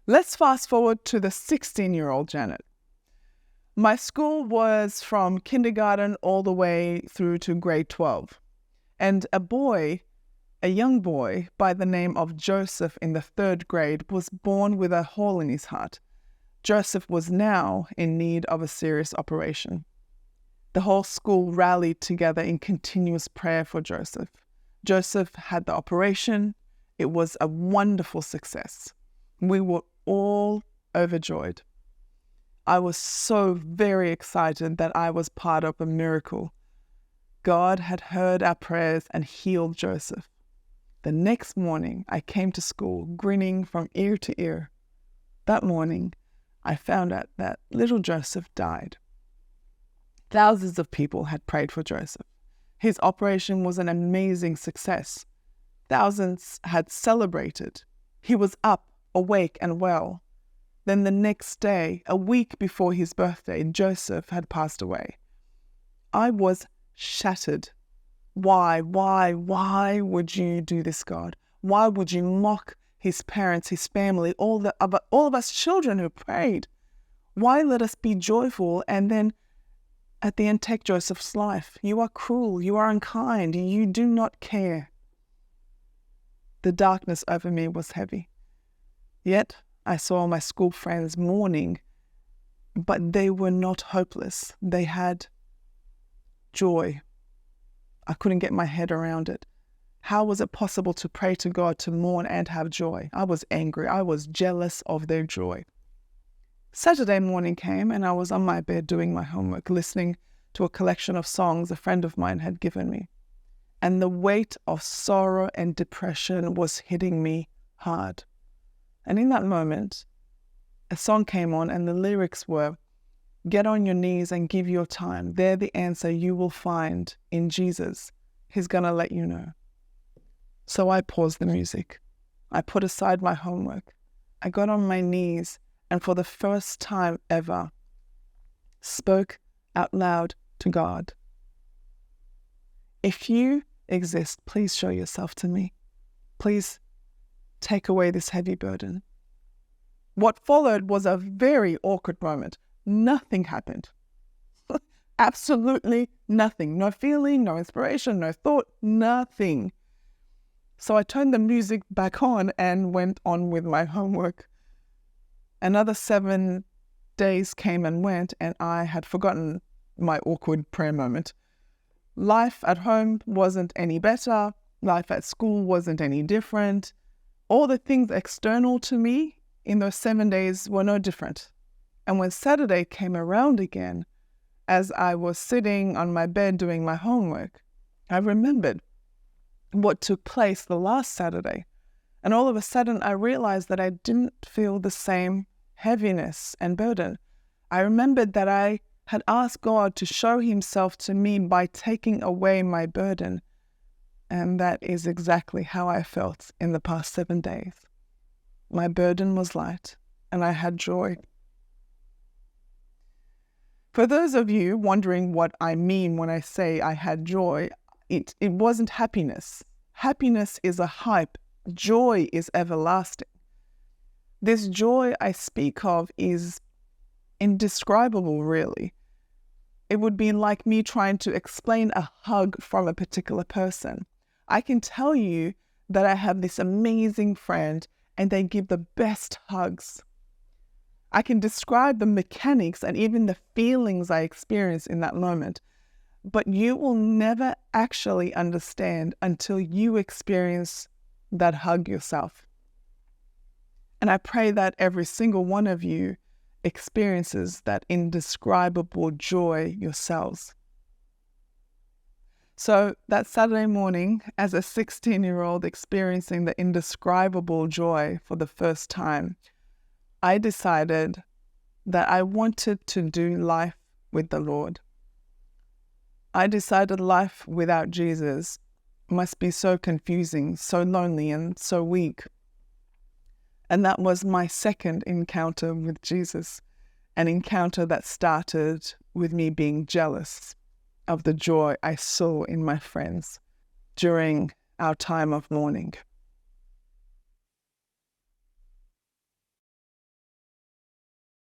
Let's fast forward to the 16-year-old Janet. My school was from kindergarten all the way through to grade 12. And a young boy by the name of Joseph in the 3rd grade was born with a hole in his heart. Joseph was now in need of a serious operation. The whole school rallied together in continuous prayer for Joseph. Joseph had the operation. It was a wonderful success. We were all overjoyed. I was so very excited that I was part of a miracle. God had heard our prayers and healed Joseph. The next morning, I came to school grinning from ear to ear. That morning, I found out that little Joseph died. Thousands of people had prayed for Joseph. His operation was an amazing success. Thousands had celebrated. He was up, awake, and well. Then the next day, a week before his birthday, Joseph had passed away. I was shattered. Why would you do this, God? Why would you mock his parents, his family, all of us children who prayed? Why let us be joyful and then at the end take Joseph's life? You are cruel, you are unkind, you do not care. The darkness over me was heavy. Yet I saw my school friends mourning, but they were not hopeless. They had joy. I couldn't get my head around it. How was it possible to pray to God, to mourn and have joy? I was angry. I was jealous of their joy. Saturday morning came and I was on my bed doing my homework, listening to a collection of songs a friend of mine had given me. And the weight of sorrow and depression was hitting me hard. And in that moment, a song came on and the lyrics were, "Get on your knees and give your time. They're the answer you will find in Jesus. He's going to let you know." So I paused the music. I put aside my homework. I got on my knees and for the first time ever, spoke out loud to God. If you exist, please show yourself to me. Please take away this heavy burden. What followed was a very awkward moment. Nothing happened. Absolutely nothing. No feeling, no inspiration, no thought, nothing. So I turned the music back on and went on with my homework. Another 7 days came and went, and I had forgotten my awkward prayer moment. Life at home wasn't any better. Life at school wasn't any different. All the things external to me in those 7 days were no different. And when Saturday came around again, as I was sitting on my bed doing my homework, I remembered what took place the last Saturday. And all of a sudden, I realized that I didn't feel the same heaviness and burden. I remembered that I had asked God to show himself to me by taking away my burden. And that is exactly how I felt in the past 7 days. My burden was light, and I had joy. For those of you wondering what I mean when I say I had joy, it wasn't happiness. Happiness is a hype. Joy is everlasting. This joy I speak of is indescribable, really. It would be like me trying to explain a hug from a particular person. I can tell you that I have this amazing friend and they give the best hugs. I can describe the mechanics and even the feelings I experience in that moment, but you will never actually understand until you experience that hug yourself. And I pray that every single one of you experiences that indescribable joy yourselves. So that Saturday morning, as a 16-year-old experiencing the indescribable joy for the first time, I decided that I wanted to do life with the Lord. I decided life without Jesus must be so confusing, so lonely, and so weak. And that was my second encounter with Jesus, an encounter that started with me being jealous of the joy I saw in my friends during our time of mourning.